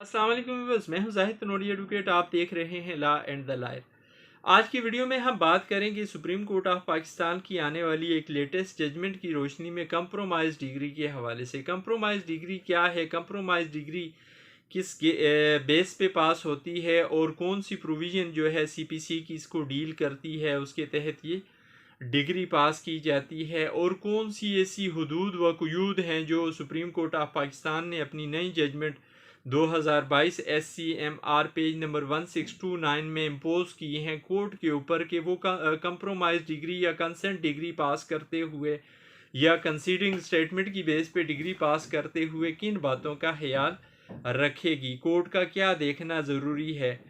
अस्सलाम वालेकुम व्यूअर्स, मैं हूं जाहिद तनोड़ी एडवोकेट। आप देख रहे हैं लॉ एंड द लायर। आज की वीडियो में हम बात करेंगे सुप्रीम कोर्ट ऑफ पाकिस्तान की आने वाली एक लेटेस्ट जजमेंट की रोशनी में कंप्रोमाइज डिग्री के हवाले से। कंप्रोमाइज डिग्री क्या है, कंप्रोमाइज डिग्री किस बेस पे पास होती है और कौन सी प्रोविज़न जो है सीपीसी की इसको डील करती है, उसके तहत ये डिग्री पास की जाती है, और कौन सी ऐसी हुदूद व क़ुयूद हैं जो सुप्रीम कोर्ट ऑफ पाकिस्तान ने अपनी नई जजमेंट 2022 SCMR पेज नंबर 1629 में इम्पोज किए हैं कोर्ट के ऊपर कि वो कंप्रोमाइज डिग्री या कंसेंट डिग्री पास करते हुए या कंसीडिंग स्टेटमेंट की बेस पे डिग्री पास करते हुए किन बातों का ख्याल रखेगी, कोर्ट का क्या देखना ज़रूरी है।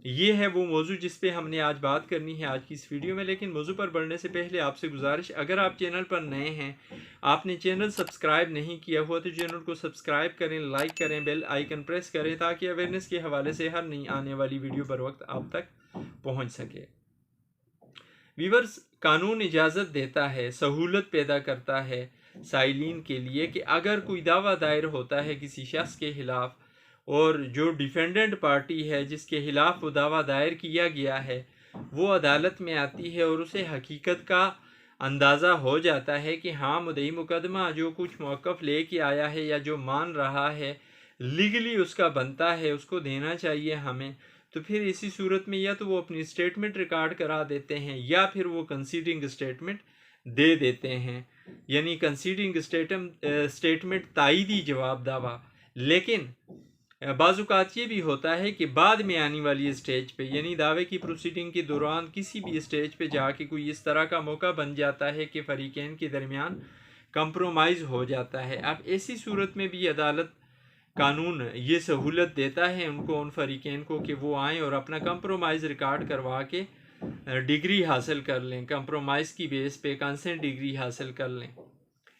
ये है वो मौजू जिस पे हमने आज बात करनी है आज की इस वीडियो में। लेकिन मौजू पर बढ़ने से पहले आपसे गुजारिश, अगर आप चैनल पर नए हैं, आपने चैनल सब्सक्राइब नहीं किया हुआ तो चैनल को सब्सक्राइब करें, लाइक करें, बेल आइकन प्रेस करें ताकि अवेयरनेस के हवाले से हर नई आने वाली वीडियो बर वक्त आप तक पहुंच सके। व्यूअर्स, कानून इजाज़त देता है, सहूलत पैदा करता है साइलिन के लिए कि अगर कोई दावा दायर होता है किसी शख्स के खिलाफ और जो डिफेंडेंट पार्टी है जिसके खिलाफ वो दावा दायर किया गया है वो अदालत में आती है और उसे हकीकत का अंदाज़ा हो जाता है कि हाँ, मुद्दई मुकदमा जो कुछ मौक़िफ़ लेके आया है या जो मान रहा है लीगली उसका बनता है, उसको देना चाहिए हमें, तो फिर इसी सूरत में या तो वो अपनी स्टेटमेंट रिकॉर्ड करा देते हैं या फिर वो कंसीडिंग स्टेटमेंट दे देते हैं। यानी कंसीडिंग स्टेटमेंट तायीदी जवाब दावा। लेकिन बाज़ुकात ये भी होता है कि बाद में आने वाली स्टेज पे, यानी दावे की प्रोसीडिंग के दौरान किसी भी स्टेज पे जाके कोई इस तरह का मौका बन जाता है कि फ़रीक़ैन के दरमियान कंप्रोमाइज़ हो जाता है। अब ऐसी सूरत में भी अदालत, कानून ये सहूलत देता है उनको, उन फ़रीक़ैन को, कि वो आएँ और अपना कंप्रोमाइज़ रिकॉर्ड करवा के डिग्री हासिल कर लें, कंप्रोमाइज़ की बेस पे कंसेंट डिग्री हासिल कर लें।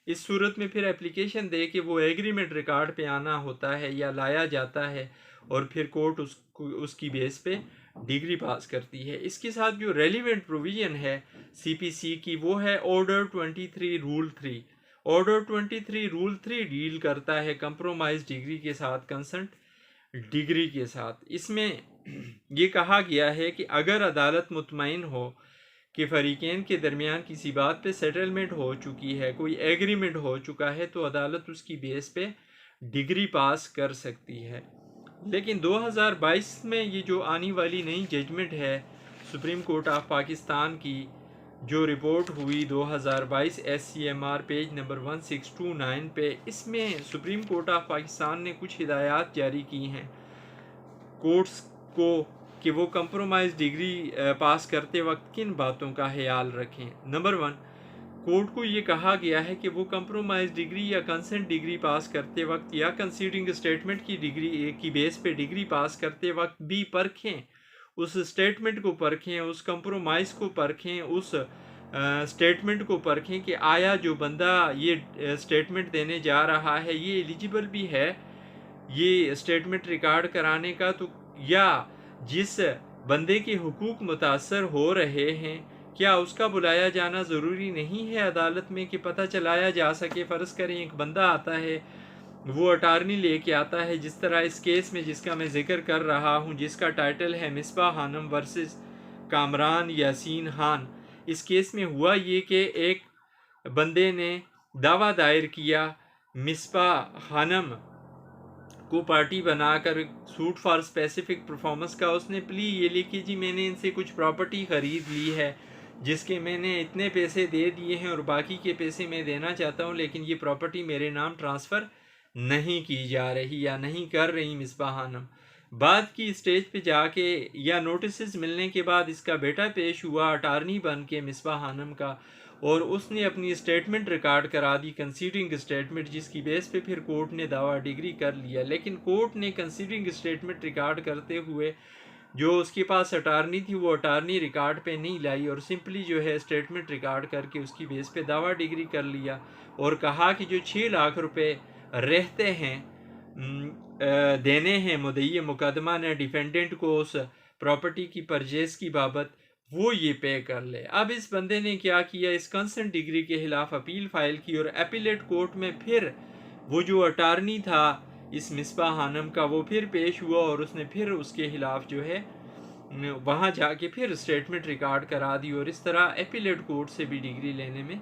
इस सूरत में फिर एप्लीकेशन दे के वो एग्रीमेंट रिकॉर्ड पे आना होता है या लाया जाता है और फिर कोर्ट उसकी बेस पे डिग्री पास करती है। इसके साथ जो रेलिवेंट प्रोविज़न है सीपीसी की वो है order 23 rule 3। Order 23 rule 3 deal करता है कंप्रोमाइज डिग्री के साथ, कंसेंट डिग्री के साथ। इसमें ये कहा गया है कि अगर अदालत मुतमईन हो कि फ़रीक़ैन के दरमियान किसी बात पे सेटलमेंट हो चुकी है, कोई एग्रीमेंट हो चुका है, तो अदालत उसकी बेस पे डिग्री पास कर सकती है। लेकिन 2022 में ये जो आने वाली नई जजमेंट है सुप्रीम कोर्ट ऑफ पाकिस्तान की, जो रिपोर्ट हुई 2022 SCMR पेज नंबर 1629 पे, इसमें सुप्रीम कोर्ट ऑफ पाकिस्तान ने कुछ हिदायत जारी की हैं कोर्ट्स को कि वो कंप्रोमाइज़ डिग्री पास करते वक्त किन बातों का ख्याल रखें। नंबर 1, कोर्ट को ये कहा गया है कि वो कंप्रोमाइज़ डिग्री या कंसेंट डिग्री पास करते वक्त या कंसीडिंग स्टेटमेंट की डिग्री की बेस पे डिग्री पास करते वक्त भी परखें, उस स्टेटमेंट को परखें, उस कंप्रोमाइज़ को परखें, उस स्टेटमेंट को परखें कि आया जो बंदा ये स्टेटमेंट देने जा रहा है ये एलिजिबल भी है ये स्टेटमेंट रिकॉर्ड कराने का, तो या जिस बंदे के हुकूक मुतासर हो रहे हैं क्या उसका बुलाया जाना ज़रूरी नहीं है अदालत में कि पता चलाया जा सके। फ़र्ज़ करें एक बंदा आता है, वो अटारनी लेके आता है, जिस तरह इस केस में जिसका मैं ज़िक्र कर रहा हूँ, जिसका टाइटल है मिसबा खानम वर्सेस कामरान यासीन खान। इस केस में हुआ ये कि एक बंदे ने दावा दायर किया मिसबा खानम को पार्टी बनाकर सूट फॉर स्पेसिफिक परफॉर्मेंस का। उसने प्ली ये लिखी, जी मैंने इनसे कुछ प्रॉपर्टी ख़रीद ली है जिसके मैंने इतने पैसे दे दिए हैं और बाकी के पैसे मैं देना चाहता हूँ, लेकिन ये प्रॉपर्टी मेरे नाम ट्रांसफ़र नहीं की जा रही या नहीं कर रही मिसबा खानम। बाद की स्टेज पे जाके या नोटिस मिलने के बाद इसका बेटा पेश हुआ अटारनी बन के मिसबा खानम का, और उसने अपनी स्टेटमेंट रिकॉर्ड करा दी, कंसीडिंग स्टेटमेंट, जिसकी बेस पे फिर कोर्ट ने दावा डिग्री कर लिया। लेकिन कोर्ट ने कंसीडिंग स्टेटमेंट रिकॉर्ड करते हुए जो उसके पास अटारनी थी वो अटारनी रिकॉर्ड पे नहीं लाई और सिंपली जो है स्टेटमेंट रिकॉर्ड करके उसकी बेस पे दावा डिग्री कर लिया और कहा कि जो 6 लाख रुपए रहते हैं देने हैं मुद्दई मुकदमा ने डिफेंडेंट को उस प्रॉपर्टी की परचेज की बाबत, वो ये पे कर ले। अब इस बंदे ने क्या किया, इस कंसेंट डिग्री के खिलाफ अपील फाइल की और अपीलेट कोर्ट में फिर वो जो अटारनी था اس مصباح خانم کا وہ پھر پیش ہوا اور اس نے پھر اس کے خلاف جو ہے وہاں جا کے پھر اسٹیٹمنٹ ریکارڈ کرا دی اور اس طرح ایپیلیٹ کورٹ سے بھی ڈگری لینے میں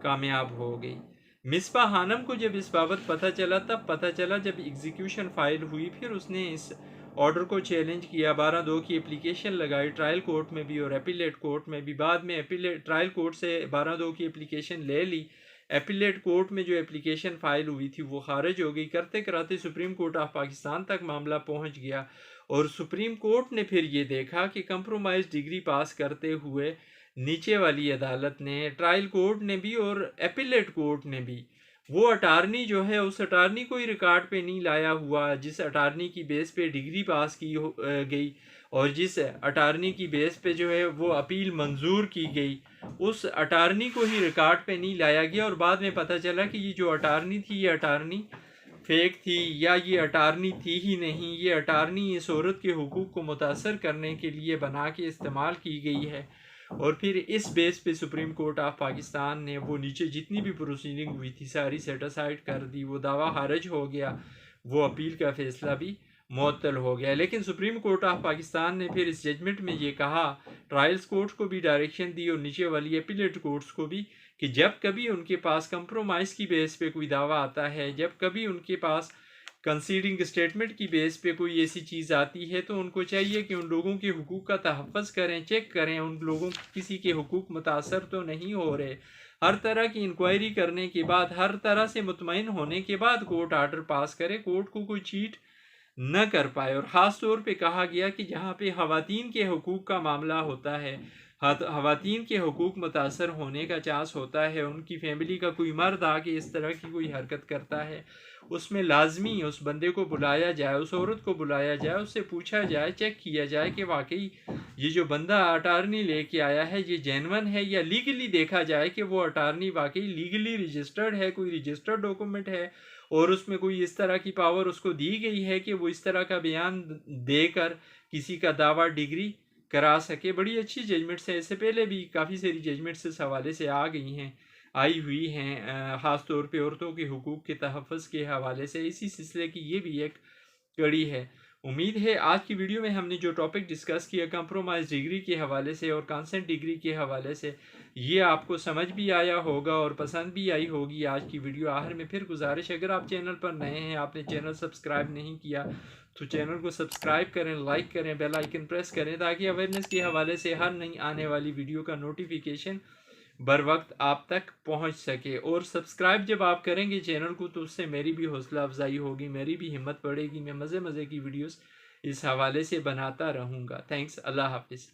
کامیاب ہو گئی۔ مصباح خانم کو جب اس بابت پتہ چلا تب پتہ چلا جب ایگزیکیوشن فائل ہوئی، پھر اس نے اس آرڈر کو چیلنج کیا، 12(2) کی اپلیکیشن لگائی ٹرائل کورٹ میں بھی اور ایپیلیٹ کورٹ میں بھی۔ بعد میں ٹرائل کورٹ سے 12(2) کی اپلیکیشن لے لی، ایپیلیٹ کورٹ میں جو اپلیکیشن فائل ہوئی تھی وہ خارج ہو گئی۔ کرتے کراتے سپریم کورٹ آف پاکستان تک معاملہ پہنچ گیا اور سپریم کورٹ نے پھر یہ دیکھا کہ کمپرومائز ڈگری پاس کرتے ہوئے نیچے والی عدالت نے، ٹرائل کورٹ نے بھی اور ایپیلیٹ کورٹ نے بھی، وہ اٹارنی جو ہے اس اٹارنی کو ہی ریکارڈ پہ نہیں لایا ہوا جس اٹارنی کی بیس پہ ڈگری پاس کی گئی اور جس اٹارنی کی بیس پہ جو ہے وہ اپیل منظور کی گئی، اس اٹارنی کو ہی ریکارڈ پہ نہیں لایا گیا۔ اور بعد میں پتہ چلا کہ یہ جو اٹارنی تھی یہ اٹارنی فیک تھی یا یہ اٹارنی تھی ہی نہیں، یہ اٹارنی اس عورت کے حقوق کو متاثر کرنے کے لیے بنا کے استعمال کی گئی ہے۔ اور پھر اس بیس پہ سپریم کورٹ آف پاکستان نے وہ نیچے جتنی بھی پروسیڈنگ ہوئی تھی ساری سیٹ اسائڈ کر دی، وہ دعویٰ خارج ہو گیا، وہ اپیل کا فیصلہ بھی معطل ہو گیا۔ لیکن سپریم کورٹ آف پاکستان نے پھر اس ججمنٹ میں یہ کہا، ٹرائلز کورٹ کو بھی ڈائریکشن دی اور نیچے والی اپیلیٹ کورٹس کو بھی، کہ جب کبھی ان کے پاس کمپرومائز کی بیس پہ کوئی دعویٰ آتا ہے، جب کبھی ان کے پاس کنسیڈنگ اسٹیٹمنٹ کی بیس پہ کوئی ایسی چیز آتی ہے تو ان کو چاہیے کہ ان لوگوں کے حقوق کا تحفظ کریں، چیک کریں ان لوگوں کسی کے حقوق متاثر تو نہیں ہو رہے۔ ہر طرح کی انکوائری کرنے کے بعد، ہر طرح سے مطمئن ہونے کے بعد کورٹ آرڈر پاس کرے، کورٹ کو کوئی چیٹ نہ کر پائے۔ اور خاص طور پہ کہا گیا کہ جہاں پہ خواتین کے حقوق کا معاملہ ہوتا ہے، خواتین کے حقوق متاثر ہونے کا چانس ہوتا ہے، ان کی فیملی کا کوئی مرد آ کے اس طرح کی کوئی حرکت کرتا ہے، اس میں لازمی اس بندے کو بلایا جائے، اس عورت کو بلایا جائے، اس سے پوچھا جائے، چیک کیا جائے کہ واقعی یہ جو بندہ اٹارنی لے کے آیا ہے یہ جینون ہے، یا لیگلی دیکھا جائے کہ وہ اٹارنی واقعی لیگلی رجسٹرڈ ہے، کوئی رجسٹرڈ ڈاکومنٹ ہے اور اس میں کوئی اس طرح کی پاور اس کو دی گئی ہے کہ وہ اس طرح کا بیان دے کر کسی کا دعویٰ ڈگری کرا سکے۔ بڑی اچھی ججمنٹس ہیں، اس سے پہلے بھی کافی ساری ججمنٹس اس حوالے سے آئی ہوئی ہیں، خاص طور پہ عورتوں کے حقوق کے تحفظ کے حوالے سے۔ اسی سلسلے کی یہ بھی ایک کڑی ہے۔ امید ہے آج کی ویڈیو میں ہم نے جو ٹاپک ڈسکس کیا کمپرومائز ڈگری کے حوالے سے اور کانسنٹ ڈگری کے حوالے سے، یہ آپ کو سمجھ بھی آیا ہوگا اور پسند بھی آئی ہوگی آج کی ویڈیو۔ آخر میں پھر گزارش، اگر آپ چینل پر نئے ہیں، آپ نے چینل سبسکرائب نہیں کیا تو چینل کو سبسکرائب کریں، لائک کریں، بیل آئیکن پریس کریں تاکہ اویئرنیس کے حوالے سے ہر نئی آنے والی ویڈیو کا نوٹیفیکیشن بر وقت آپ تک پہنچ سکے۔ اور سبسکرائب جب آپ کریں گے چینل کو تو اس سے میری بھی حوصلہ افزائی ہوگی، میری بھی ہمت بڑھے گی، میں مزے کی ویڈیوز اس حوالے سے بناتا رہوں گا۔ تھینکس، اللہ حافظ۔